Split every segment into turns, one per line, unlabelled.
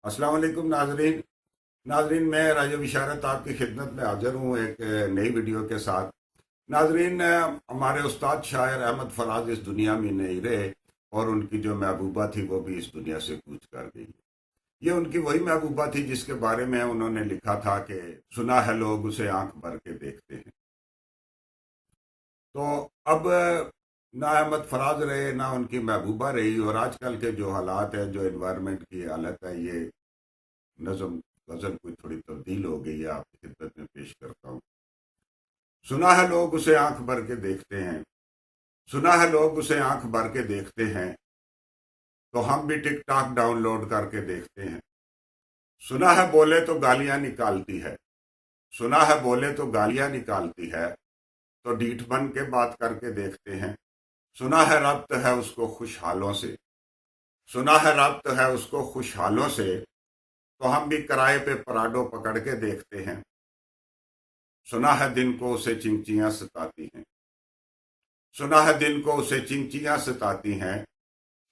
अस्सलाम वालेकुम नाजरीन। मैं राजा बिशारत आपकी खिदमत में हाजिर हूँ एक नई वीडियो के साथ। नाजरीन, हमारे उस्ताद शायर अहमद फराज इस दुनिया में नहीं रहे और उनकी जो महबूबा थी वो भी इस दुनिया से कूच कर गई। ये उनकी वही महबूबा थी जिसके बारे में उन्होंने लिखा था कि सुना है लोग उसे आंख भर के देखते हैं। तो अब ना अहमद फराज रहे ना उनकी महबूबा रही, और आजकल के जो हालात है, जो एनवायरनमेंट की हालत है, ये नज़म गज़ल कोई थोड़ी तब्दील हो गई है, आपकी खिदमत में पेश करता हूँ। सुना है लोग उसे आंख भर के देखते हैं, सुना है लोग उसे आंख भर के देखते हैं, तो हम भी टिक टॉक डाउनलोड करके देखते हैं। सुना है बोले तो गालियां निकालती है, सुना है बोले तो गालियां निकालती है, तो डीठ बन के बात करके देखते हैं। सुना है रब्त है उसको खुशहालों से, सुना है रब्त है उसको खुशहालों से, तो हम भी किराए पे पराडो पकड़ के देखते हैं। सुना है दिन को उसे चिंचियां सताती हैं, सुना है दिन को उसे चिंचियां सताती हैं,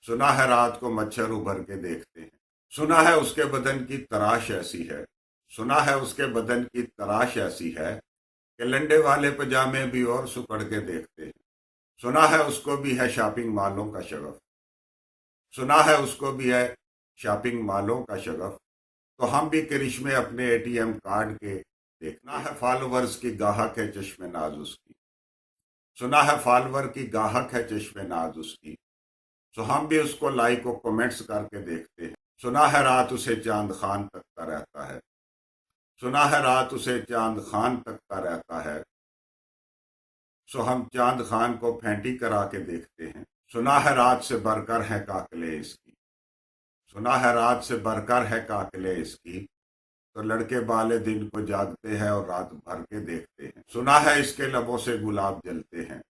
सुना है रात को मच्छर उभर के देखते हैं। सुना है उसके बदन की तराश ऐसी है, सुना है उसके बदन की तराश ऐसी है कि लंडे वाले पजामे भी और सुकड़ के देखते हैं। सुना है उसको भी है शॉपिंग मॉलों का शगफ, सुना है उसको भी है शॉपिंग मॉलों का शगफ, तो हम भी करिश्मे अपने एटीएम कार्ड के देखना है फॉलोवर्स की गाहक है चश्मे नाज उसकी, सुना है फॉलोवर की गाहक है चश्मे नाज उसकी, तो हम भी उसको लाइक और कमेंट्स करके देखते हैं। सुना है रात उसे चांद खान तकता रहता है, सुना है रात उसे चांद खान तकता रहता है, सो हम चांद खान को फेंटी करा के देखते हैं। सुना है रात से बढ़कर है काकले इसकी, सुना है रात से बढ़कर है काकले इसकी, तो लड़के वाले दिन को जागते हैं और रात भर के देखते हैं। सुना है इसके लबों से गुलाब जलते हैं,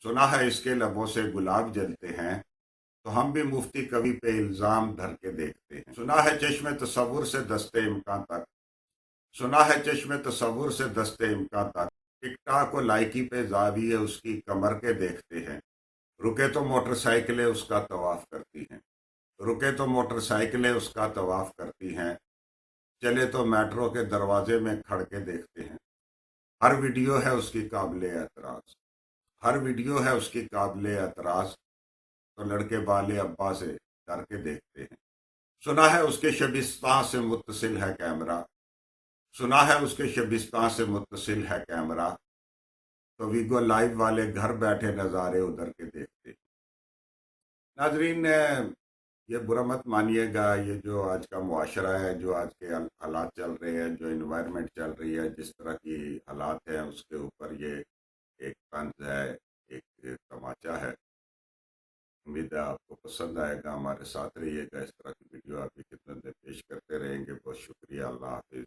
सुना है इसके लबों से गुलाब जलते हैं, तो हम भी मुफ्ती कवि पे इल्ज़ाम धर के देखते हैं। सुना है चश्मे तसव्वुर से दस्ते इम्कान तक, सुना है चश्मे तसव्वुर से दस्ते इम्कान तक, टिकटॉक को लाइकी पे जाविये उसकी कमर के देखते हैं। रुके तो मोटरसाइकिलें उसका तवाफ करती हैं, रुके तो मोटरसाइकिलें उसका तवाफ करती हैं, चले तो मेट्रो के दरवाजे में खड़ के देखते हैं। हर वीडियो है उसकी काबिले एतराज़, हर वीडियो है उसकी काबिले एतराज़, तो लड़के वाले अब्बा से डर के देखते हैं। सुना है उसके शबिस्तान से मुत्तसिल है कैमरा, सुना है उसके शबिस्तान से मुत्तसिल है कैमरा, तो वीगो लाइव वाले घर बैठे नज़ारे उधर के देखते हैं। नाजरीन, ये बुरा मत मानिएगा, ये जो आज का मुआशरा है, जो आज के हालात चल रहे हैं, जो इन्वायरमेंट चल रही है, जिस तरह की हालात हैं, उसके ऊपर ये एक तंज है, एक तमाचा है। उम्मीद है आपको पसंद आएगा, हमारे साथ रहिएगा, इस तरह की वीडियो आपकी खिदमत में पेश करते रहेंगे। बहुत शुक्रिया, अल्लाह हाफिज़।